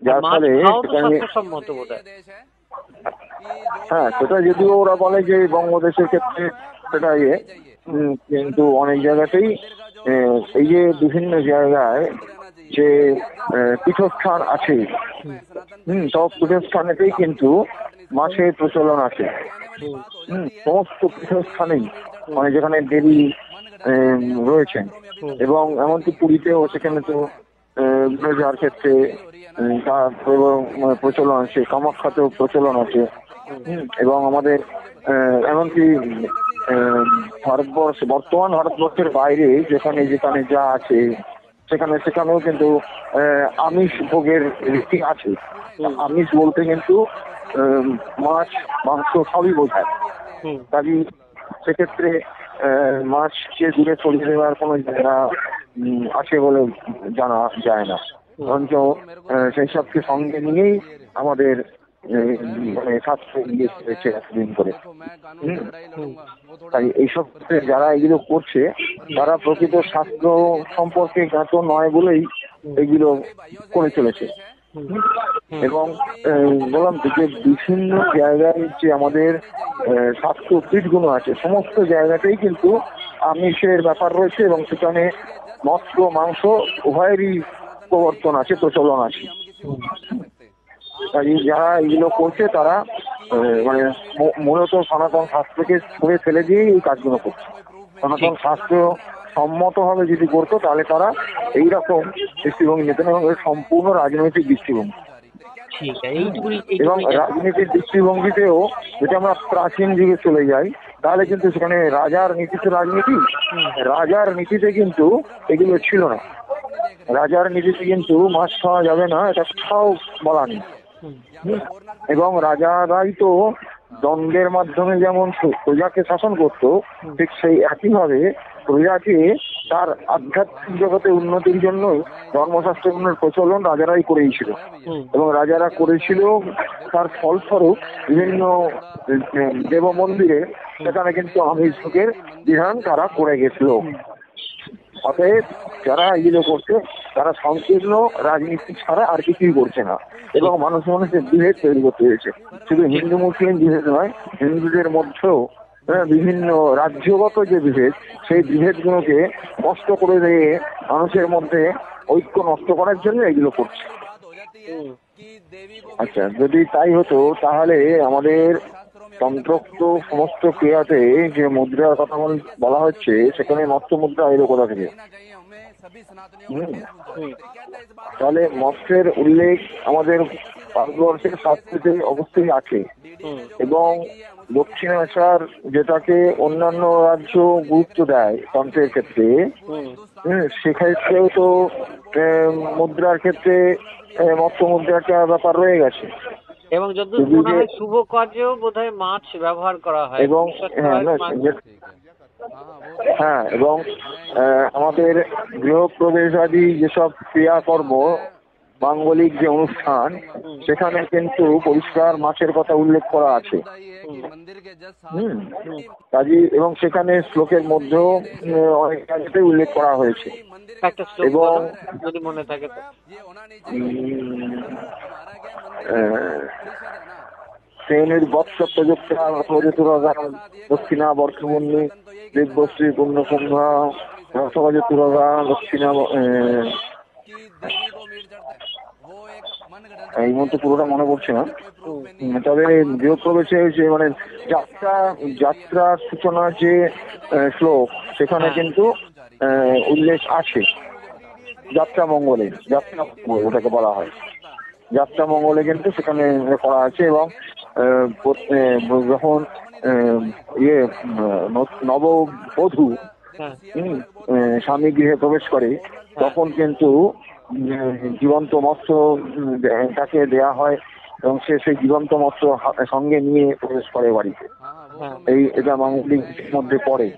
যার ফলে সেখানে স্বাস্থ্যসম্মত বোধহয়। হ্যাঁ, সেটা যদিও ওরা বলে যে বঙ্গদেশের ক্ষেত্রে সেটা কিন্তু অনেক জায়গাতেই এই যে বিভিন্ন জায়গায় যে পীঠস্থান আছে, সব পীঠস্থানেতেই কিন্তু মাছের প্রচলন আছে। সমস্ত পীঠস্থানেই, মানে যেখানে দেবী রয়েছেন, এবং এমনকি পুরীতেও সেখানে তো যাওয়ার ক্ষেত্রে তার প্রচলন আছে, কামাখ্যাতেও প্রচলন আছে। এবং আমাদের এমনকি বর্তমান ভারতবর্ষের বাইরে যেখানে যেখানে যা আছে সেখানেও কিন্তু আমিষ ভোগের রীতি আছে। আমিষ বলতে কিন্তু মাছ মাংস সবই বোঝায়। কাজী সেক্ষেত্রে মাছকে দূরে সরিয়ে দেওয়ার কোনো জায়গা আছে বলে জানা যায় না, বরঞ্চ সেই সবকে সঙ্গে নিয়েই আমাদের মানে শাস্ত্র ইয়ে হয়েছে এতদিন করে। তাই এইসব যারা এগুলো করছে তারা প্রকৃত শাস্ত্র সম্পর্কে জ্ঞাত নয় বলেই এগুলো করে চলেছে। এবং বললাম যে বিভিন্ন জায়গায় যে আমাদের স্বাস্থ্যপীঠগুলো আছে সমস্ত জায়গাতেই কিন্তু আমিষের ব্যাপার রয়েছে, এবং সেখানে মৎস্য মাংস উভয়েরই প্রবর্তন আছে, প্রচলন আছে। তাই যারা এগুলো করছে তারা মানে মূলত সনাতন শাস্ত্রকে ছুঁড়ে ফেলে দিয়েই এই কাজগুলো করছে। সনাতন শাস্ত্র সম্মতভাবে যদি করতো তাহলে তারা এইরকম দৃষ্টিভঙ্গি নিতেন, এবং সম্পূর্ণ রাজনৈতিক দৃষ্টিভঙ্গি। এবং রাজনীতির দৃষ্টিভঙ্গিতেও যদি আমরা প্রাচীন যুগে চলে যাই তাহলে কিন্তু সেখানে রাজার নীতিতে রাজার নীতিতে কিন্তু এগুলো ছিল না। রাজার নীতিতে কিন্তু মাছ খাওয়া যাবে না, এটা কোথাও বলা নেই। এবং রাজারাই তো দ্বন্দ্বের মাধ্যমে যেমন প্রজাকে শাসন করতো, ঠিক সেই একইভাবে প্রজাকে তার আধ্যাত্মিক জগতে উন্নতির জন্য ধর্মশাস্ত্রের প্রচলন রাজারাই করেছিল। এবং রাজারা করেছিল তার ফলস্বরূপ বিভিন্ন দেব মন্দিরে সেখানে কিন্তু আমিষ ভোগের বিধান তারা করে গেছিল। অতএব যারা এগুলো করছে তারা সংকীর্ণ রাজনীতি ছাড়া আর কিছুই করছে না, এবং মানুষের বিভেদ তৈরি করতে হয়েছে। শুধু হিন্দু মুসলিম বিভেদ নয়, হিন্দুদের মধ্যেও বিভিন্ন রাজ্যগত যে বিভেদ, সেই বিভেদগুলোকে নষ্ট করে দিয়ে মানুষের মধ্যে ঐক্য নষ্ট করার জন্য এগুলো করছে। আচ্ছা, যদি তাই হতো তাহলে আমাদের তন্ত্রোক্ত সমস্ত ক্রিয়াতে যে মুদ্রার কথা বলা হচ্ছে সেখানে মৎস্য মুদ্রা এলো কোথা থেকে? তাহলে মৎস্যের উল্লেখ আমাদের ভারতবর্ষের শাস্ত্রে অবশ্যই আছে, এবং দক্ষিণাচার যেটাকে অন্যান্য রাজ্য গুরুত্ব দেয় তন্ত্রের ক্ষেত্রে, সেক্ষেত্রেও তো মুদ্রার ক্ষেত্রে মৎস্য মুদ্রা একটা ব্যাপার রয়ে গেছে। এবং যতদূর মনে হয় শুভ কাজেও বোধহয় মাছ ব্যবহার করা হয়। এবং হ্যাঁ, এবং আমাদের গৃহপ্রবেশ আদি যেসব ক্রিয়াকর্ম, মাঙ্গলিক যে অনুষ্ঠান, সেখানে কিন্তু পরিষ্কার মাছের কথা উল্লেখ করা আছে। কাজী এবং সেখানে শ্লোকের মধ্যেও অনেক জায়গাতে উল্লেখ করা হয়েছে। এবং মনে থাকে শ্রেণীর বৎস প্রযুক্তা দক্ষিণা বর্ষবন্যী দিব্যশ্রী পূর্ণকুম্ভা রসগজতুরগা দক্ষিণা, এই মুহূর্তে পুরোটা মনে পড়ছে না। তবে গৃহপ্রবেশে যে মানে যাত্রার সূচনা যে শ্লোক, সেখানে কিন্তু উল্লেখ আছে যাত্রা মঙ্গলে, ওটাকে বলা হয় যাত্রা মঙ্গলে, কিন্তু সেখানে করা আছে। এবং যখন নববধূ স্বামী গৃহে প্রবেশ করে তখন কিন্তু জীবন্ত মৎস্য তাকে দেয়া হয়, এবং সে সেই জীবন্ত মৎস্য সঙ্গে নিয়ে প্রবেশ করে বাড়িতে। এটা মাঙ্গলিক মধ্যে পড়ে।